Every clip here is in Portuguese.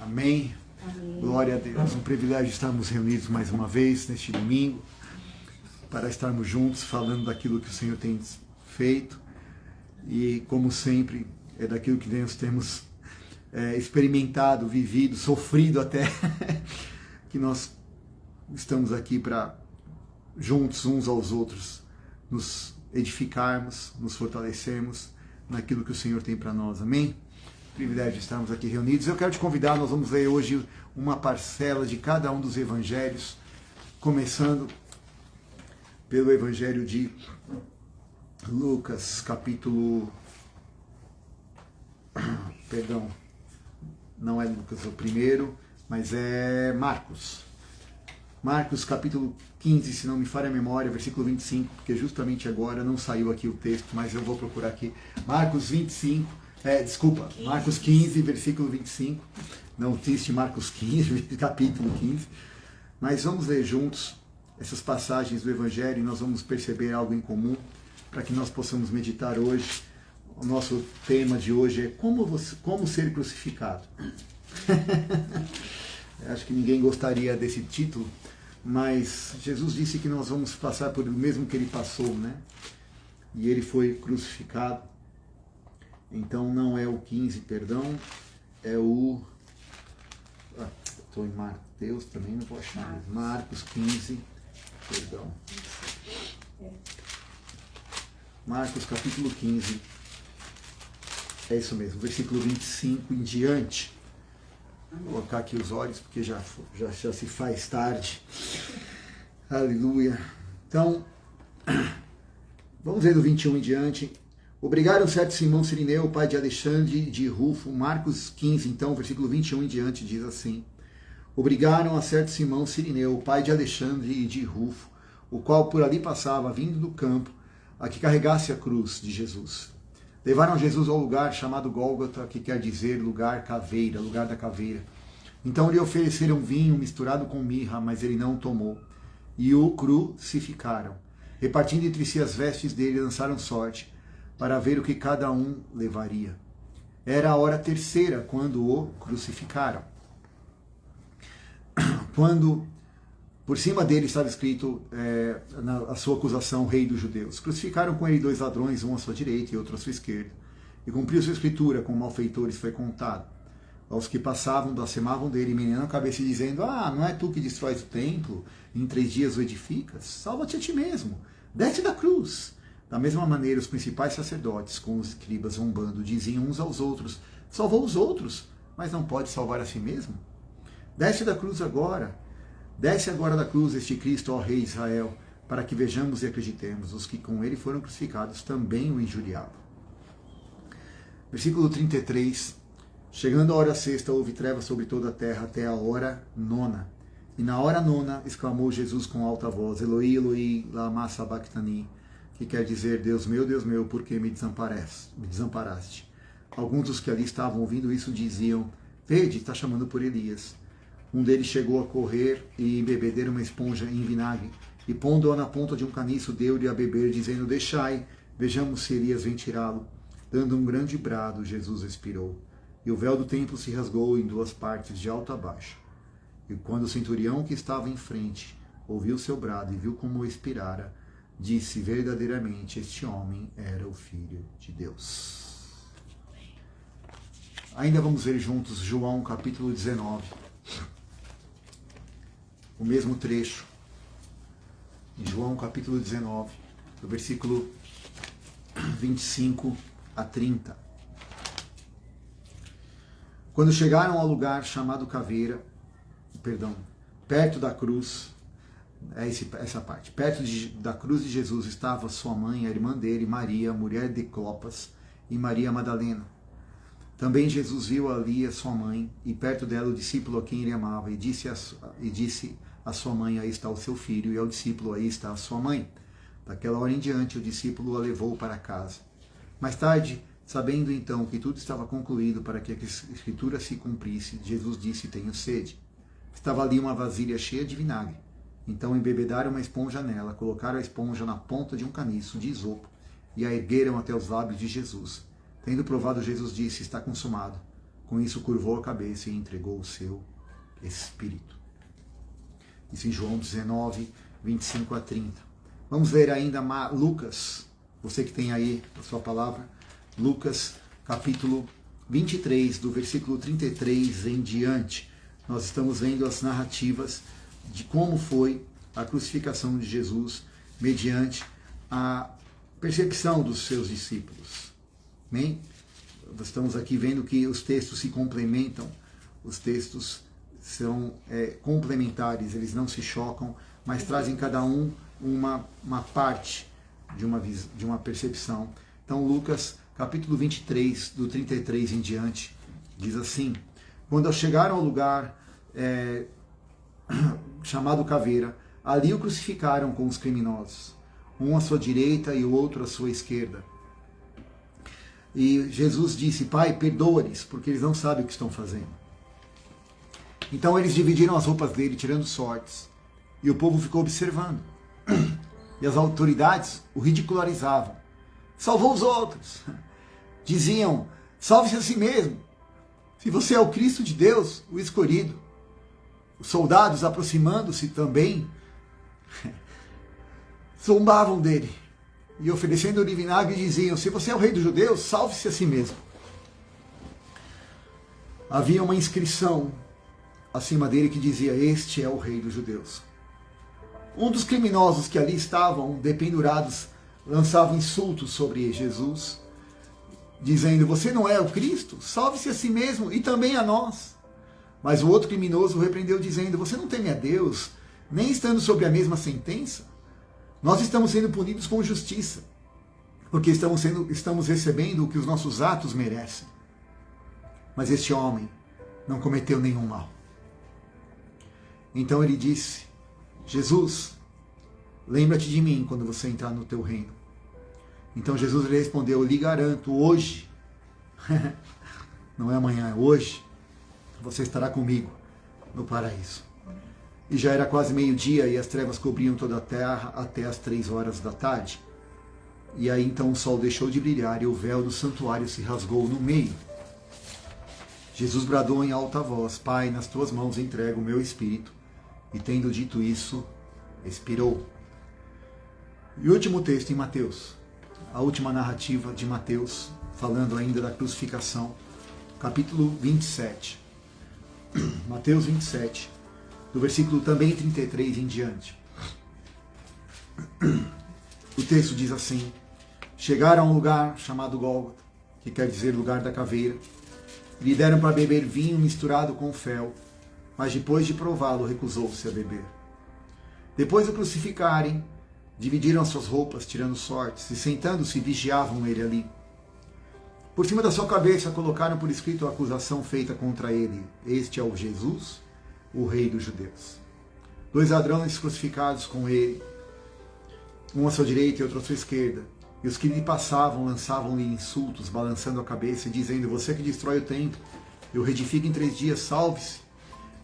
Amém. Amém. Glória a Deus. Um privilégio estarmos reunidos mais uma vez neste domingo para estarmos juntos falando daquilo que o Senhor tem feito e, como sempre, é daquilo que nós temos experimentado, vivido, sofrido até, que nós estamos aqui para, juntos uns aos outros, nos edificarmos, nos fortalecermos naquilo que o Senhor tem para nós. Amém? Privilégio de estarmos aqui reunidos. Eu quero te convidar, nós vamos ler hoje uma parcela de cada um dos evangelhos, começando pelo evangelho de Lucas, capítulo... Perdão, não é Lucas o primeiro, mas é Marcos. Marcos, capítulo 15, se não me falha a memória, versículo 25, porque justamente agora não saiu aqui o texto, mas eu vou procurar aqui. Marcos 25, Marcos 15, versículo 25. Não existe Marcos 15, capítulo 15. Mas vamos ler juntos essas passagens do Evangelho e nós vamos perceber algo em comum para que nós possamos meditar hoje. O nosso tema de hoje é como ser crucificado. Acho que ninguém gostaria desse título, mas Jesus disse que nós vamos passar por o mesmo que ele passou, né? E ele foi crucificado. Então não é o 15, perdão, é o... Estou em Mateus também, não vou achar. Marcos 15, perdão. Marcos capítulo 15. É isso mesmo, versículo 25 em diante. Vou colocar aqui os olhos, porque já se faz tarde. Aleluia. Então, vamos ver do 21 em diante. Obrigaram certo Simão Cirineu, pai de Alexandre de Rufo. Marcos 15, então, versículo 21 em diante, diz assim. Obrigaram a certo Simão Cirineu, pai de Alexandre de Rufo, o qual por ali passava, vindo do campo, a que carregasse a cruz de Jesus. Levaram Jesus ao lugar chamado Gólgota, que quer dizer lugar caveira, lugar da caveira. Então lhe ofereceram vinho misturado com mirra, mas ele não tomou. E o crucificaram. Repartindo entre si as vestes dele, lançaram sorte, para ver o que cada um levaria. Era a hora terceira, quando o crucificaram. Quando por cima dele estava escrito a sua acusação, rei dos judeus. Crucificaram com ele 2 ladrões, um à sua direita e outro à sua esquerda. E cumpriu sua escritura, com malfeitores foi contado. Aos que passavam, blasfemavam dele, meneando a cabeça e dizendo, não é tu que destróis o templo, e em 3 dias o edificas? Salva-te a ti mesmo, desce da cruz. Da mesma maneira, os principais sacerdotes, com os escribas zombando, diziam uns aos outros, salvou os outros, mas não pode salvar a si mesmo? Desce da cruz agora. Desce agora da cruz este Cristo, ó Rei Israel, para que vejamos e acreditemos. Os que com ele foram crucificados também o injuriavam. Versículo 33. Chegando a hora sexta, houve trevas sobre toda a terra até a hora 9. E na hora 9 exclamou Jesus com alta voz, Eloi, Eloi, lama sabachthani, que quer dizer, Deus meu, por que me desamparaste? Alguns dos que ali estavam ouvindo isso diziam, vede, está chamando por Elias. Um deles chegou a correr e embebederam uma esponja em vinagre, e pondo-a na ponta de um caniço, deu-lhe a beber, dizendo, deixai, vejamos se Elias vem tirá-lo. Dando um grande brado, Jesus expirou. E o véu do templo se rasgou em 2 partes, de alto a baixo. E quando o centurião que estava em frente ouviu seu brado e viu como expirara, disse, verdadeiramente, este homem era o Filho de Deus. Ainda vamos ver juntos João capítulo 19. O mesmo trecho, em João capítulo 19, do versículo 25 a 30. Quando chegaram ao lugar chamado Caveira, perto da cruz, essa parte, perto da cruz de Jesus estava sua mãe, a irmã dele, Maria, mulher de Clopas, e Maria Madalena. Também Jesus viu ali a sua mãe, e perto dela o discípulo a quem ele amava, e disse a sua mãe, aí está o seu filho, e ao discípulo, aí está a sua mãe. Daquela hora em diante, o discípulo a levou para casa. Mais tarde, sabendo então que tudo estava concluído para que a escritura se cumprisse, Jesus disse, tenho sede. Estava ali uma vasilha cheia de vinagre. Então embebedaram uma esponja nela, colocaram a esponja na ponta de um caniço de isopo, e a ergueram até os lábios de Jesus. Tendo provado, Jesus disse, está consumado. Com isso curvou a cabeça e entregou o seu espírito. Isso em João 19, 25 a 30. Vamos ler ainda Lucas, você que tem aí a sua palavra, Lucas capítulo 23, do versículo 33 em diante. Nós estamos vendo as narrativas de como foi a crucificação de Jesus mediante a percepção dos seus discípulos. Amém? Nós estamos aqui vendo que os textos se complementam, os textos são complementares, eles não se chocam, mas trazem cada um uma parte de uma percepção. Então Lucas capítulo 23, do 33 em diante, diz assim: quando chegaram ao lugar chamado Caveira, ali o crucificaram com os criminosos, um à sua direita e o outro à sua esquerda. E Jesus disse: Pai, perdoa-lhes, porque eles não sabem o que estão fazendo. Então eles dividiram as roupas dele, tirando sortes, e o povo ficou observando. E as autoridades o ridicularizavam. Salvou os outros. Diziam: salve-se a si mesmo. Se você é o Cristo de Deus, o escolhido. Os soldados, aproximando-se também, zombavam dele. E oferecendo-lhe vinagre, diziam: se você é o rei dos judeus, salve-se a si mesmo. Havia uma inscrição acima dele que dizia: este é o rei dos judeus. Um dos criminosos que ali estavam dependurados lançava insultos sobre Jesus, dizendo: você não é o Cristo? Salve-se a si mesmo e também a nós. Mas o outro criminoso o repreendeu, dizendo: você não teme a Deus, nem estando sob a mesma sentença? Nós estamos sendo punidos com justiça, porque estamos recebendo o que os nossos atos merecem. Mas este homem não cometeu nenhum mal. Então ele disse: Jesus, lembra-te de mim quando você entrar no teu reino. Então Jesus lhe respondeu: eu lhe garanto, hoje, não é amanhã, é hoje, você estará comigo no paraíso. E já era quase meio-dia e as trevas cobriam toda a terra até as 3 horas da tarde. E aí então o sol deixou de brilhar e o véu do santuário se rasgou no meio. Jesus bradou em alta voz: Pai, nas tuas mãos entrego o meu espírito. E tendo dito isso, expirou. E o último texto em Mateus, a última narrativa de Mateus, falando ainda da crucificação, capítulo 27. Mateus 27, do versículo também 33 em diante. O texto diz assim: chegaram a um lugar chamado Gólgota, que quer dizer lugar da caveira, lhe deram para beber vinho misturado com fel, mas depois de prová-lo recusou-se a beber. Depois de o crucificarem, dividiram as suas roupas, tirando sortes, e sentando-se vigiavam ele ali. Por cima da sua cabeça colocaram por escrito a acusação feita contra ele: este é o Jesus, o rei dos judeus. 2 ladrões crucificados com ele, um à sua direita e outro à sua esquerda. E os que lhe passavam lançavam-lhe insultos, balançando a cabeça e dizendo: você que destrói o templo, eu reedifico em 3 dias, salve-se,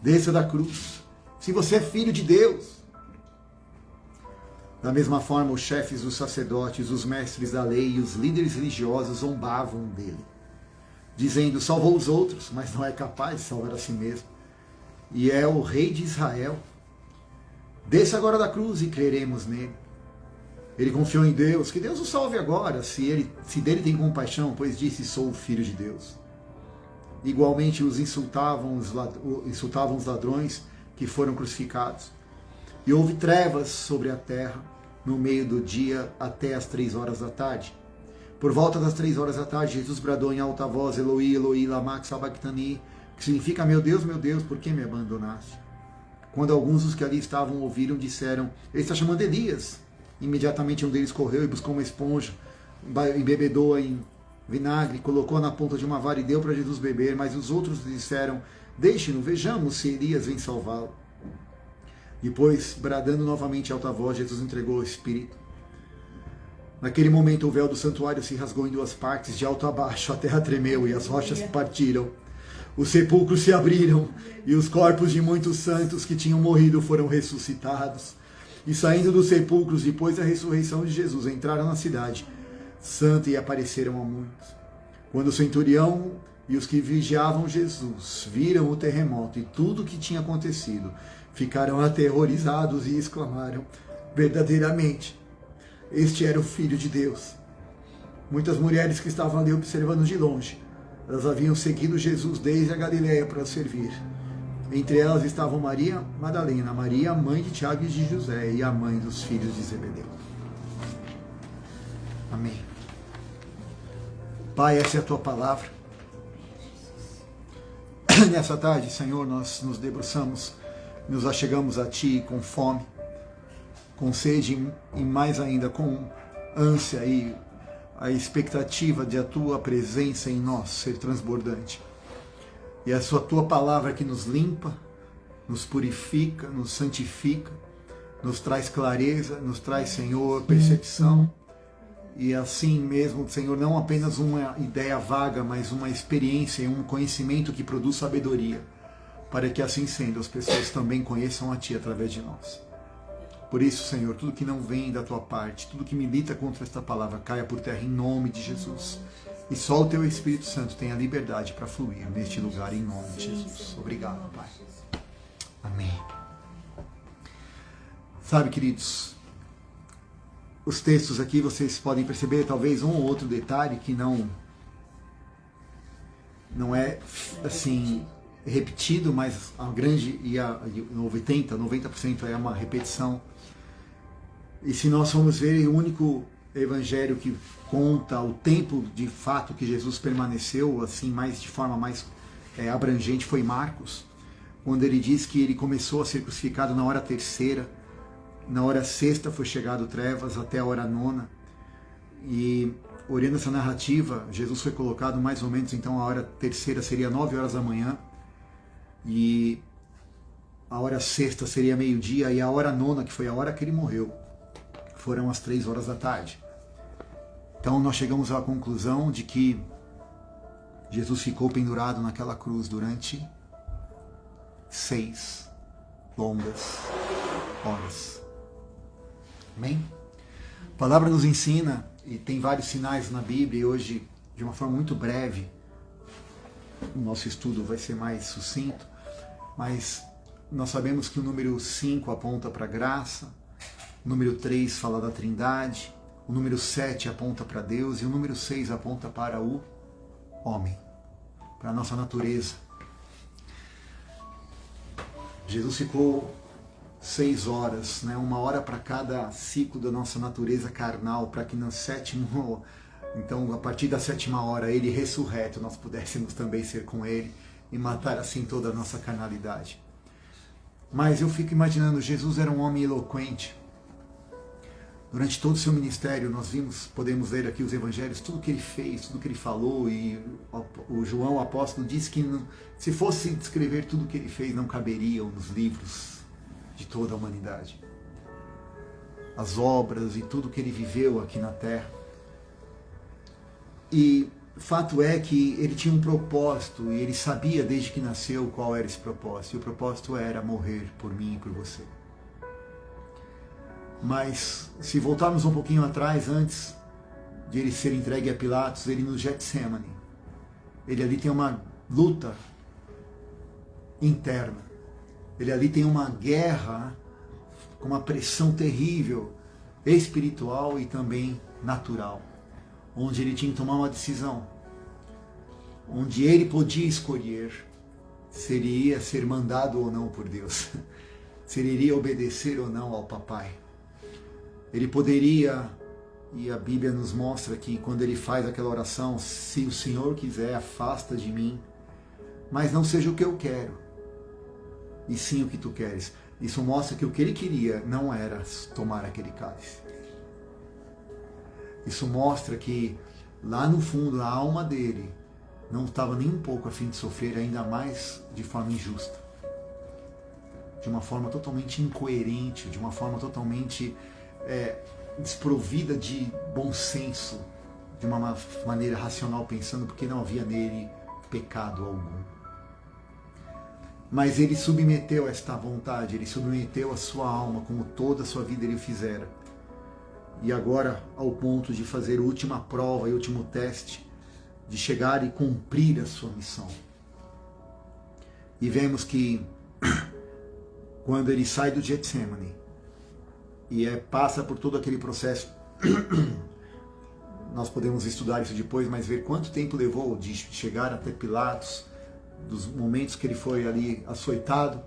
desça da cruz, se você é filho de Deus. Da mesma forma, os chefes dos sacerdotes, os mestres da lei e os líderes religiosos zombavam dele, dizendo: salvou os outros, mas não é capaz de salvar a si mesmo. E é o rei de Israel. Desça agora da cruz e creremos nele. Ele confiou em Deus, que Deus o salve agora, se dele tem compaixão, pois disse: sou o filho de Deus. Igualmente os insultavam os ladrões que foram crucificados. E houve trevas sobre a terra no meio do dia até as 3 horas da tarde. Por volta das 3 horas da tarde, Jesus bradou em alta voz: Eloi, Eloi, lama sabachthani, que significa: meu Deus, por que me abandonaste? Quando alguns dos que ali estavam ouviram, disseram: ele está chamando Elias. Imediatamente um deles correu e buscou uma esponja, embebedou-a em vinagre, colocou na ponta de uma vara e deu para Jesus beber. Mas os outros disseram: deixe-no, vejamos se Elias vem salvá-lo. Depois, bradando novamente em alta voz, Jesus entregou o Espírito. Naquele momento o véu do santuário se rasgou em 2 partes, de alto a baixo, a terra tremeu e as rochas partiram. Os sepulcros se abriram e os corpos de muitos santos que tinham morrido foram ressuscitados. E saindo dos sepulcros depois da ressurreição de Jesus, entraram na cidade santa e apareceram a muitos. Quando o centurião E os que vigiavam Jesus viram o terremoto e tudo o que tinha acontecido, ficaram aterrorizados e exclamaram: verdadeiramente, este era o Filho de Deus. Muitas mulheres que estavam ali observando de longe, elas haviam seguido Jesus desde a Galileia para servir. Entre elas estavam Maria Madalena, Maria, mãe de Tiago e de José, e a mãe dos filhos de Zebedeu. Amém. Pai, essa é a tua palavra. Nessa tarde, Senhor, nós nos debruçamos, nos achegamos a Ti com fome, com sede e mais ainda com ânsia e a expectativa de a Tua presença em nós ser transbordante. E é a Tua palavra que nos limpa, nos purifica, nos santifica, nos traz clareza, nos traz, Senhor, percepção. E assim mesmo, Senhor, não apenas uma ideia vaga, mas uma experiência e um conhecimento que produz sabedoria, para que assim sendo as pessoas também conheçam a Ti através de nós. Por isso, Senhor, tudo que não vem da Tua parte, tudo que milita contra esta palavra, caia por terra em nome de Jesus. E só o Teu Espírito Santo tem a liberdade para fluir neste lugar em nome de Jesus. Obrigado, Pai. Amém. Sabe, queridos, os textos aqui vocês podem perceber talvez um ou outro detalhe que não é assim repetido, mas a grande e a 90% é uma repetição. E se nós formos ver, o único evangelho que conta o tempo de fato que Jesus permaneceu assim mais de forma mais abrangente foi Marcos, quando ele diz que ele começou a ser crucificado na hora terceira. Na hora sexta foi chegado trevas até a hora nona. E olhando essa narrativa, Jesus foi colocado mais ou menos, então a hora terceira seria 9 horas da manhã. E a hora sexta seria meio-dia. E a hora nona, que foi a hora que ele morreu, foram as 3 horas da tarde. Então nós chegamos à conclusão de que Jesus ficou pendurado naquela cruz durante 6 longas horas. Amém? A palavra nos ensina, e tem vários sinais na Bíblia, e hoje, de uma forma muito breve, o nosso estudo vai ser mais sucinto, mas nós sabemos que o número 5 aponta para a graça, o número 3 fala da Trindade, o número 7 aponta para Deus, e o número 6 aponta para o homem, para a nossa natureza. Jesus ficou 6 horas, né? 1 hora para cada ciclo da nossa natureza carnal, para que no sétimo, então a partir da 7ª hora, ele ressurreto, nós pudéssemos também ser com ele e matar assim toda a nossa carnalidade. Mas eu fico imaginando, Jesus era um homem eloquente. Durante todo o seu ministério, nós podemos ler aqui os evangelhos, tudo que ele fez, tudo que ele falou, e o João, o apóstolo, disse que se fosse descrever tudo que ele fez, não caberiam nos livros de toda a humanidade. As obras e tudo que ele viveu aqui na terra. E o fato é que ele tinha um propósito, e ele sabia desde que nasceu qual era esse propósito. E o propósito era morrer por mim e por você. Mas se voltarmos um pouquinho atrás, antes de ele ser entregue a Pilatos, ele no Getsemane, ele ali tem uma luta interna. Ele ali tem uma guerra com uma pressão terrível, espiritual e também natural, onde ele tinha que tomar uma decisão, onde ele podia escolher se ele ia ser mandado ou não por Deus, se ele iria obedecer ou não ao papai. Ele poderia, e a Bíblia nos mostra que quando ele faz aquela oração, se o Senhor quiser, afasta de mim, mas não seja o que eu quero, e sim o que tu queres. Isso mostra que o que ele queria não era tomar aquele cálice. Isso mostra que lá no fundo a alma dele não estava nem um pouco a fim de sofrer, ainda mais de forma injusta, de uma forma totalmente incoerente, de uma forma totalmente desprovida de bom senso, de uma maneira racional pensando, porque não havia nele pecado algum. Mas ele submeteu esta vontade, ele submeteu a sua alma, como toda a sua vida ele fizera. E agora, ao ponto de fazer a última prova e último teste, de chegar e cumprir a sua missão. E vemos que quando ele sai do Getsemane e passa por todo aquele processo, nós podemos estudar isso depois, mas ver quanto tempo levou de chegar até Pilatos, dos momentos que ele foi ali açoitado,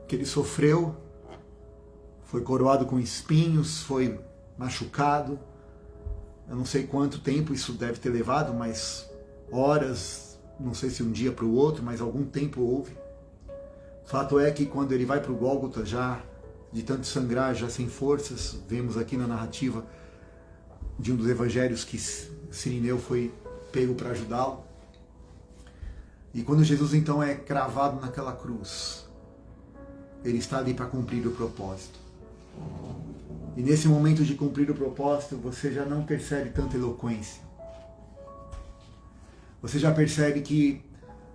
que ele sofreu, foi coroado com espinhos, foi machucado. Eu não sei quanto tempo isso deve ter levado, mas horas, não sei se um dia para o outro, mas algum tempo houve. Fato é que quando ele vai para o Gólgota, já de tanto sangrar, já sem forças, vemos aqui na narrativa de um dos evangelhos que Cirineu foi pego para ajudá-lo. E quando Jesus então é cravado naquela cruz, ele está ali para cumprir o propósito. E nesse momento de cumprir o propósito, você já não percebe tanta eloquência. Você já percebe que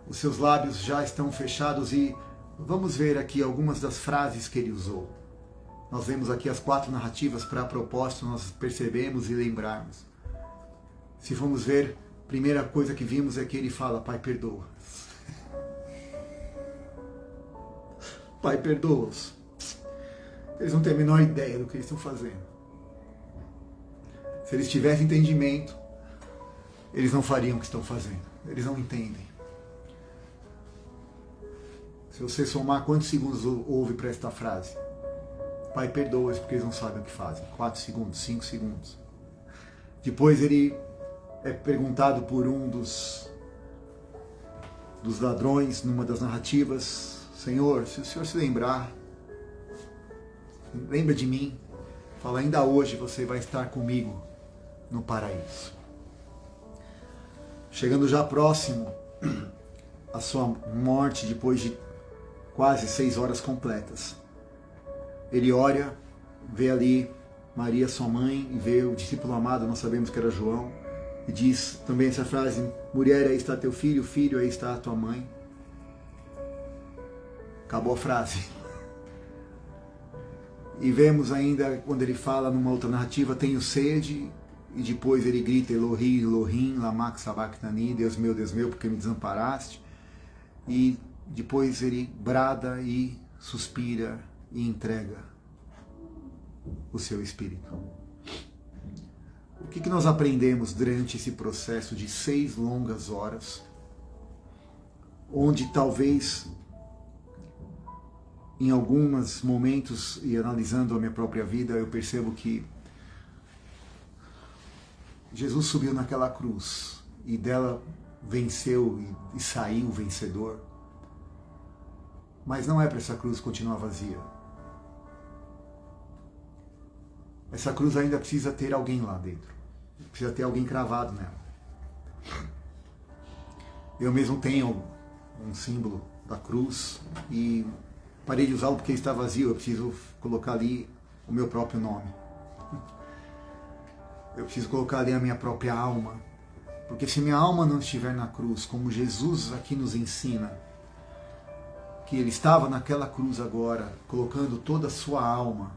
os seus lábios já estão fechados e vamos ver aqui algumas das frases que ele usou. Nós vemos aqui as 4 narrativas para propósito, nós percebemos e lembrarmos. Se formos ver, a primeira coisa que vimos é que ele fala, Pai, perdoa. Pai, perdoa-os. Eles não têm a menor ideia do que eles estão fazendo. Se eles tivessem entendimento, eles não fariam o que estão fazendo. Eles não entendem. Se você somar quantos segundos houve para esta frase? Pai, perdoa-os porque eles não sabem o que fazem. 4 segundos, 5 segundos. Depois ele é perguntado por um dos ladrões, numa das narrativas, Senhor, se o Senhor se lembra de mim, fala, ainda hoje você vai estar comigo no paraíso. Chegando já próximo à sua morte, depois de quase 6 horas completas, ele olha, vê ali Maria, sua mãe, e vê o discípulo amado, nós sabemos que era João, e diz também essa frase, mulher, aí está teu filho, filho, aí está a tua mãe. Acabou a frase. E vemos ainda, quando ele fala numa outra narrativa, tenho sede, e depois ele grita, Elohi, Elohim, lama sabachthani, Deus meu, porque me desamparaste. E depois ele brada e suspira e entrega o seu espírito. O que nós aprendemos durante esse processo de 6 longas horas, onde talvez em alguns momentos, e analisando a minha própria vida, eu percebo que Jesus subiu naquela cruz e dela venceu e saiu vencedor. Mas não é para essa cruz continuar vazia. Essa cruz ainda precisa ter alguém lá dentro. Precisa ter alguém cravado nela. Eu mesmo tenho um símbolo da cruz e parei de usá-lo porque ele está vazio. Eu preciso colocar ali o meu próprio nome. Eu preciso colocar ali a minha própria alma. Porque se minha alma não estiver na cruz, como Jesus aqui nos ensina, que ele estava naquela cruz agora, colocando toda a sua alma,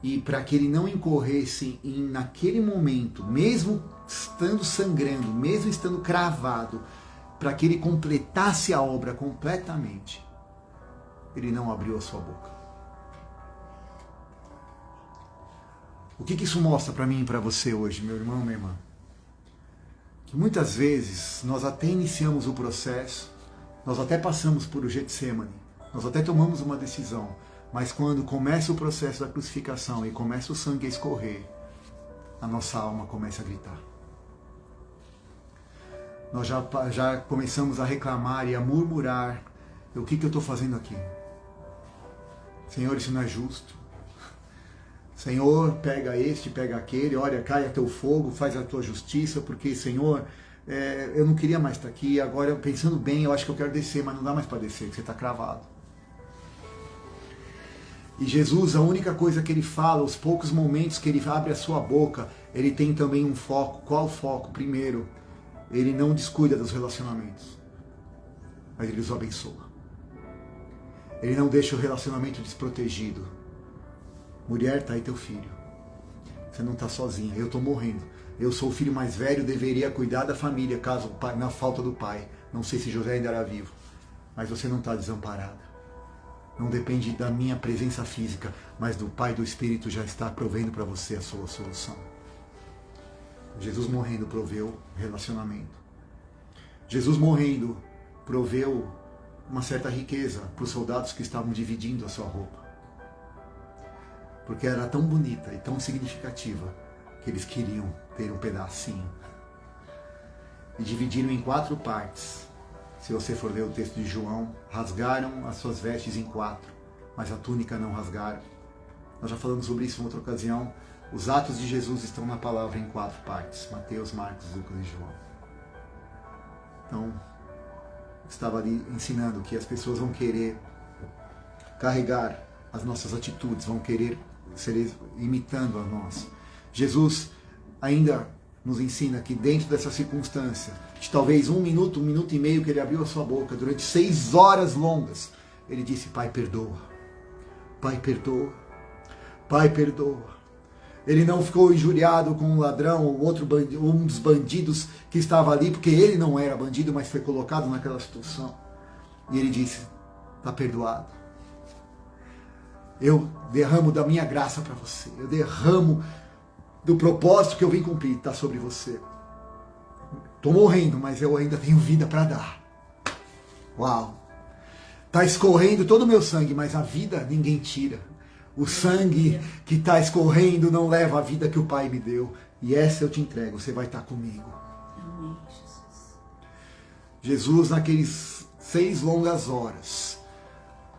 e para que ele não incorresse naquele momento, mesmo estando sangrando, mesmo estando cravado, para que ele completasse a obra completamente, ele não abriu a sua boca. O que isso mostra para mim e para você hoje, meu irmão, minha irmã? Que muitas vezes nós até iniciamos o processo, nós até passamos por o Getsemane, nós até tomamos uma decisão, mas quando começa o processo da crucificação e começa o sangue a escorrer, a nossa alma começa a gritar. Nós já começamos a reclamar e a murmurar, o que eu estou fazendo aqui? Senhor, isso não é justo. Senhor, pega este, pega aquele, olha, caia teu fogo, faz a tua justiça, porque, Senhor, eu não queria mais estar aqui, agora, pensando bem, eu acho que eu quero descer, mas não dá mais para descer, porque você está cravado. E Jesus, a única coisa que ele fala, os poucos momentos que ele abre a sua boca, ele tem também um foco. Qual foco? Primeiro, ele não descuida dos relacionamentos, mas ele os abençoa. Ele não deixa o relacionamento desprotegido. Mulher, tá aí teu filho. Você não está sozinha, eu estou morrendo. Eu sou o filho mais velho, deveria cuidar da família, caso o pai, na falta do pai. Não sei se José ainda era vivo, mas você não está desamparada. Não depende da minha presença física, mas do Pai do Espírito já está provendo para você a sua solução. Jesus morrendo proveu relacionamento. Jesus morrendo proveu uma certa riqueza para os soldados que estavam dividindo a sua roupa. Porque era tão bonita e tão significativa que eles queriam ter um pedacinho. E dividiram em 4 partes. Se você for ler o texto de João, rasgaram as suas vestes em 4, mas a túnica não rasgaram. Nós já falamos sobre isso em outra ocasião. Os atos de Jesus estão na palavra em 4 partes. Mateus, Marcos, Lucas e João. Então, estava ali ensinando que as pessoas vão querer carregar as nossas atitudes, vão querer ser imitando a nós. Jesus ainda nos ensina que dentro dessa circunstância, de talvez 1 minuto, 1 minuto e meio que ele abriu a sua boca, durante 6 horas longas, ele disse: Pai, perdoa. Pai, perdoa. Pai, perdoa. Ele não ficou injuriado com um ladrão ou um dos bandidos que estava ali, porque ele não era bandido, mas foi colocado naquela situação. E ele disse: está perdoado. Eu derramo da minha graça para você. Eu derramo do propósito que eu vim cumprir, está sobre você. Estou morrendo, mas eu ainda tenho vida para dar. Uau! Está escorrendo todo o meu sangue, mas a vida ninguém tira. O sangue que está escorrendo não leva a vida que o Pai me deu. E essa eu te entrego, você vai estar comigo. Amém, Jesus. Jesus, naqueles 6 longas horas,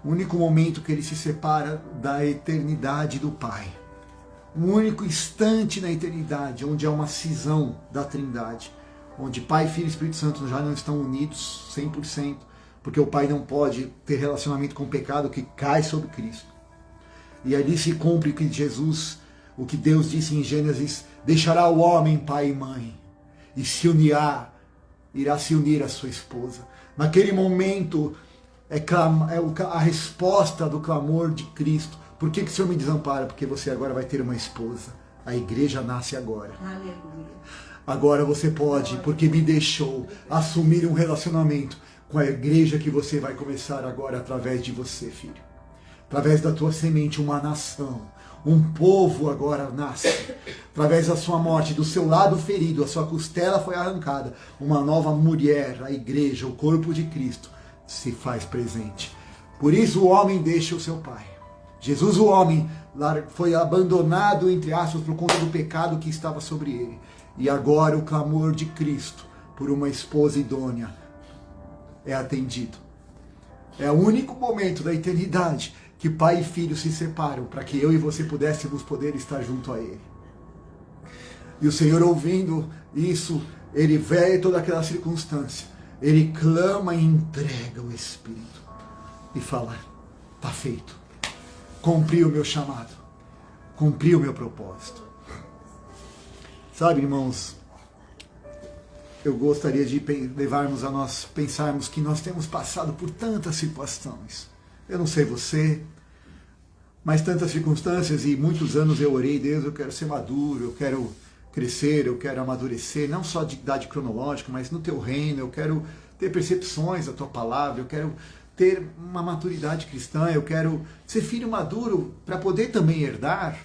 o único momento que ele se separa da eternidade do Pai. O único instante na eternidade onde há uma cisão da Trindade, onde Pai, Filho e Espírito Santo já não estão unidos 100%, porque o Pai não pode ter relacionamento com o pecado que cai sobre Cristo. E ali se cumpre que Jesus, o que Deus disse em Gênesis: deixará o homem pai e mãe e irá se unir à sua esposa. Naquele momento é a resposta do clamor de Cristo. Por que o Senhor me desampara? Porque você agora vai ter uma esposa. A igreja nasce agora. Aleluia. Agora você pode, porque me deixou, assumir um relacionamento com a igreja que você vai começar agora através de você, filho. Através da tua semente, uma nação, um povo agora nasce. Através da sua morte, do seu lado ferido, a sua costela foi arrancada. Uma nova mulher, a igreja, o corpo de Cristo, se faz presente. Por isso o homem deixa o seu pai. Jesus, o homem, foi abandonado, entre aspas, por conta do pecado que estava sobre ele. E agora o clamor de Cristo por uma esposa idônea é atendido. É o único momento da eternidade que pai e filho se separam para que eu e você pudéssemos poder estar junto a ele. E o Senhor, ouvindo isso, ele vê toda aquela circunstância, ele clama e entrega o Espírito e fala: está feito, cumpri o meu chamado, cumpri o meu propósito. Sabe, irmãos, eu gostaria de levarmos a nós pensarmos que nós temos passado por tantas situações. Eu não sei você, mas tantas circunstâncias, e muitos anos eu orei: Deus, eu quero ser maduro, eu quero crescer, eu quero amadurecer, não só de idade cronológica, mas no teu reino, eu quero ter percepções da tua palavra, eu quero ter uma maturidade cristã, eu quero ser filho maduro para poder também herdar.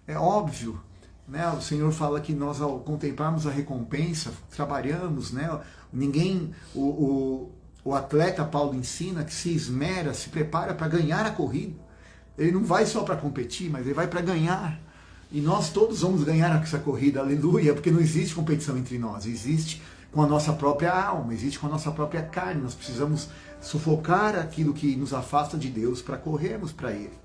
É óbvio, né? O Senhor fala que nós, ao contemplarmos a recompensa, trabalhamos, né? Ninguém, o atleta, Paulo ensina, que se esmera, se prepara para ganhar a corrida. Ele não vai só para competir, mas ele vai para ganhar. E nós todos vamos ganhar essa corrida, aleluia, porque não existe competição entre nós, existe com a nossa própria alma, existe com a nossa própria carne. Nós precisamos sufocar aquilo que nos afasta de Deus para corrermos para Ele.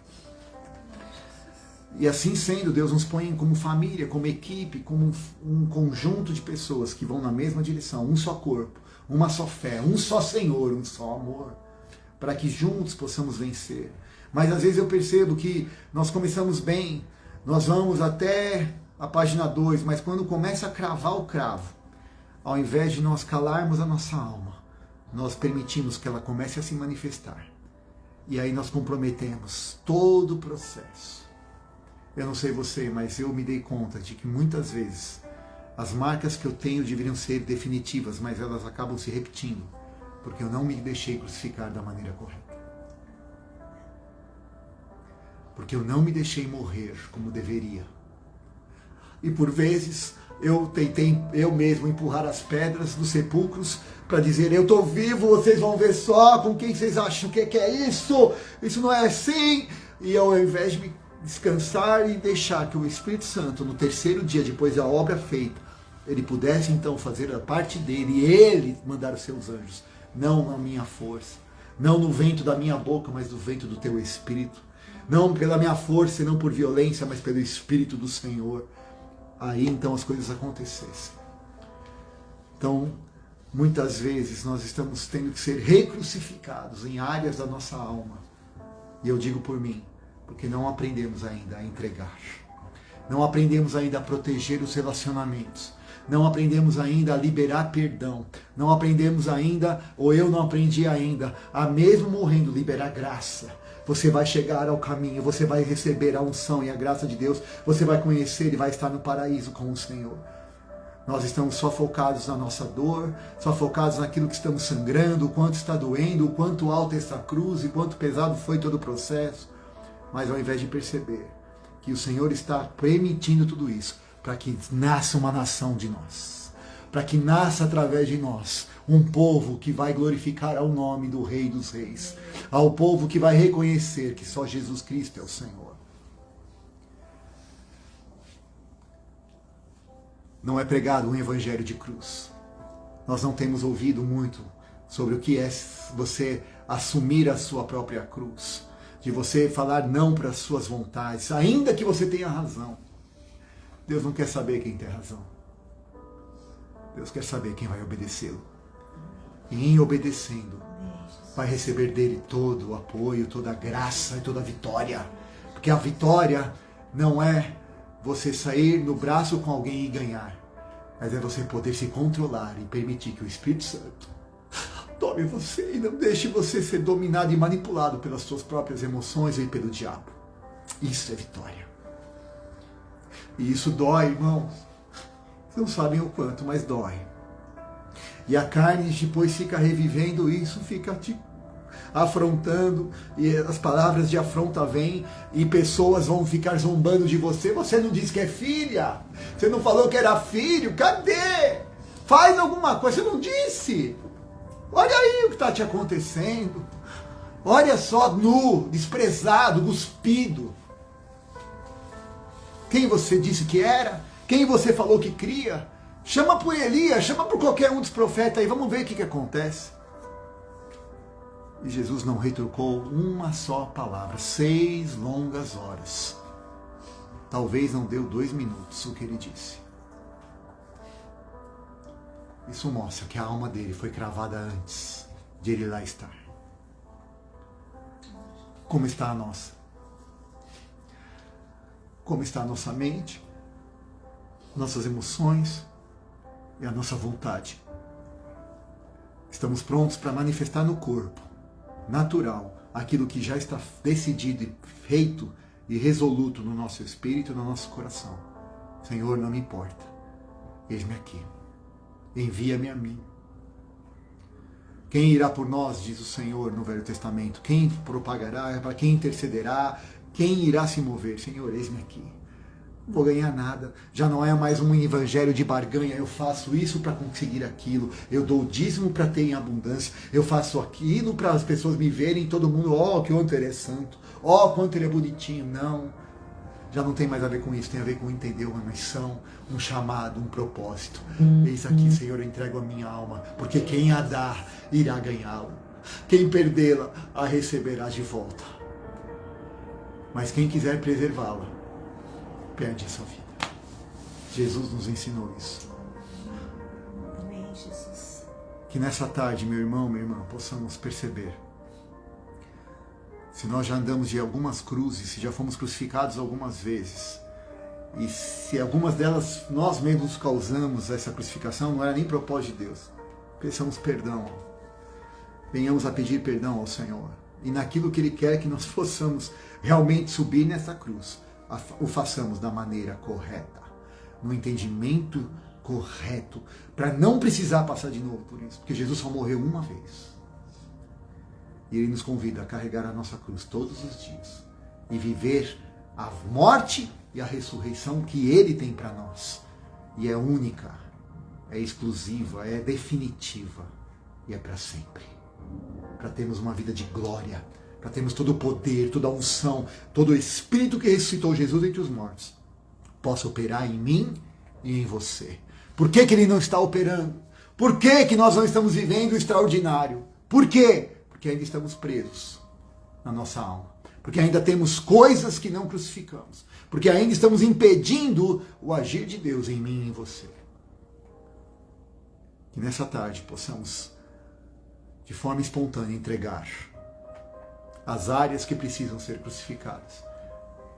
E assim sendo, Deus nos põe como família, como equipe, como um conjunto de pessoas que vão na mesma direção, um só corpo, uma só fé, um só Senhor, um só amor, para que juntos possamos vencer. Mas às vezes eu percebo que nós começamos bem, nós vamos até a página 2, mas quando começa a cravar o cravo, ao invés de nós calarmos a nossa alma, nós permitimos que ela comece a se manifestar. E aí nós comprometemos todo o processo. Eu não sei você, mas eu me dei conta de que muitas vezes As marcas que eu tenho deveriam ser definitivas, mas elas acabam se repetindo, porque eu não me deixei crucificar da maneira correta. Porque eu não me deixei morrer como deveria. E por vezes eu tentei eu mesmo empurrar as pedras dos sepulcros para dizer, eu estou vivo, vocês vão ver só com quem vocês acham que é isso, isso não é assim. E eu, ao invés de me descansar e deixar que o Espírito Santo, no terceiro dia, depois da obra feita, ele pudesse então fazer a parte dele e ele mandar os seus anjos, não na minha força, não no vento da minha boca, mas do vento do teu Espírito, não pela minha força e não por violência, mas pelo Espírito do Senhor. Aí então as coisas acontecessem. Então, muitas vezes nós estamos tendo que ser recrucificados em áreas da nossa alma. E eu digo por mim, porque não aprendemos ainda a entregar. Não aprendemos ainda a proteger os relacionamentos. Não aprendemos ainda a liberar perdão. Não aprendemos ainda, ou eu não aprendi ainda, a mesmo morrendo, liberar graça. Você vai chegar ao caminho, você vai receber a unção e a graça de Deus, você vai conhecer e vai estar no paraíso com o Senhor. Nós estamos só focados na nossa dor, só focados naquilo que estamos sangrando, o quanto está doendo, o quanto alta está a cruz e quanto pesado foi todo o processo. Mas ao invés de perceber que o Senhor está permitindo tudo isso, para que nasça uma nação de nós, para que nasça através de nós um povo que vai glorificar ao nome do Rei dos Reis, ao povo que vai reconhecer que só Jesus Cristo é o Senhor. Não é pregado um evangelho de cruz. Nós não temos ouvido muito sobre o que é você assumir a sua própria cruz, de você falar não para as suas vontades, ainda que você tenha razão. Deus não quer saber quem tem razão. Deus quer saber quem vai obedecê-lo. E em obedecendo, vai receber dele todo o apoio, toda a graça e toda a vitória. Porque a vitória não é você sair no braço com alguém e ganhar, mas é você poder se controlar e permitir que o Espírito Santo tome você e não deixe você ser dominado e manipulado pelas suas próprias emoções e pelo diabo. Isso é vitória. E isso dói, irmãos. Vocês não sabem o quanto, mas dói. E a carne depois fica revivendo isso, fica te afrontando, e as palavras de afronta vêm, e pessoas vão ficar zombando de você. Você não disse que é filha? Você não falou que era filho? Cadê? Faz alguma coisa, você não disse. Olha aí o que está te acontecendo. Olha só, nu, desprezado, cuspido. Quem você disse que era? Quem você falou que cria? Chama por Elias, chama por qualquer um dos profetas aí, vamos ver o que acontece. E Jesus não retrucou uma só palavra, 6 longas horas. Talvez não deu 2 minutos o que ele disse. Isso mostra que a alma dele foi cravada antes de ele lá estar. Como está a nossa? Como está a nossa mente, nossas emoções e a nossa vontade? Estamos prontos para manifestar no corpo natural aquilo que já está decidido e feito e resoluto no nosso espírito e no nosso coração. Senhor, não me importa. Eis-me aqui. Envia-me a mim. Quem irá por nós, diz o Senhor no Velho Testamento? Quem propagará? Para quem intercederá? Quem irá se mover? Senhor, eis-me aqui. Não vou ganhar nada. Já não é mais um evangelho de barganha. Eu faço isso para conseguir aquilo. Eu dou o dízimo para ter em abundância. Eu faço aquilo para as pessoas me verem. Todo mundo, ó, que quanto ele é santo. Ó, quanto ele é bonitinho. Não. Já não tem mais a ver com isso. Tem a ver com entender uma missão, um chamado, um propósito. Eis aqui, Senhor, eu entrego a minha alma. Porque quem a dar, irá ganhá-la. Quem perdê-la, a receberá de volta. Mas quem quiser preservá-la, perde a sua vida. Jesus nos ensinou isso. Amém, Jesus. Que nessa tarde, meu irmão, minha irmã, possamos perceber. Se nós já andamos de algumas cruzes, se já fomos crucificados algumas vezes, e se algumas delas nós mesmos causamos essa crucificação, não era nem propósito de Deus. Peçamos perdão. Venhamos a pedir perdão ao Senhor. E naquilo que Ele quer que nós possamos realmente subir nessa cruz, o façamos da maneira correta, no entendimento correto, para não precisar passar de novo por isso, porque Jesus só morreu uma vez. E Ele nos convida a carregar a nossa cruz todos os dias e viver a morte e a ressurreição que Ele tem para nós. E é única, é exclusiva, é definitiva e é para sempre. Para termos uma vida de glória, para termos todo o poder, toda a unção, todo o Espírito que ressuscitou Jesus entre os mortos, possa operar em mim e em você. Por que Ele não está operando? Por que nós não estamos vivendo o extraordinário? Por quê? Porque ainda estamos presos na nossa alma. Porque ainda temos coisas que não crucificamos. Porque ainda estamos impedindo o agir de Deus em mim e em você. Que nessa tarde possamos, de forma espontânea, entregar as áreas que precisam ser crucificadas.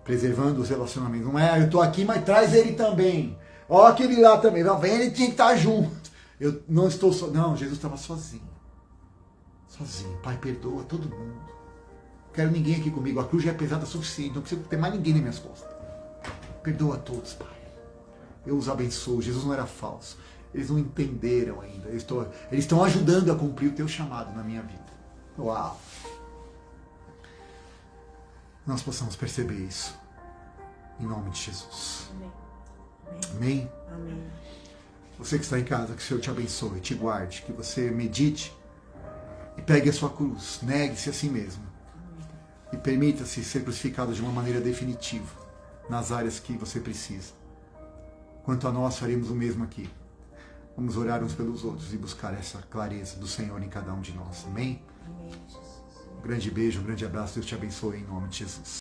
Preservando os relacionamentos. Não é, eu estou aqui, mas traz ele também. Ó, aquele lá também. Não, vem, ele tinha que estar junto. Eu não estou só. Não, Jesus estava sozinho. Sozinho. Pai, perdoa todo mundo. Não quero ninguém aqui comigo. A cruz já é pesada o suficiente. Não preciso ter mais ninguém nas minhas costas. Perdoa a todos, Pai. Eu os abençoo. Jesus não era falso. Eles não entenderam ainda. Eles estão ajudando a cumprir o teu chamado na minha vida. Uau! Nós possamos perceber isso. Em nome de Jesus. Amém. Amém? Amém. Você que está em casa, que o Senhor te abençoe, te guarde, que você medite e pegue a sua cruz, negue-se a si mesmo e permita-se ser crucificado de uma maneira definitiva nas áreas que você precisa. Quanto a nós, faremos o mesmo aqui. Vamos orar uns pelos outros e buscar essa clareza do Senhor em cada um de nós. Amém? Amém, Jesus. Um grande beijo, um grande abraço. Deus te abençoe em nome de Jesus.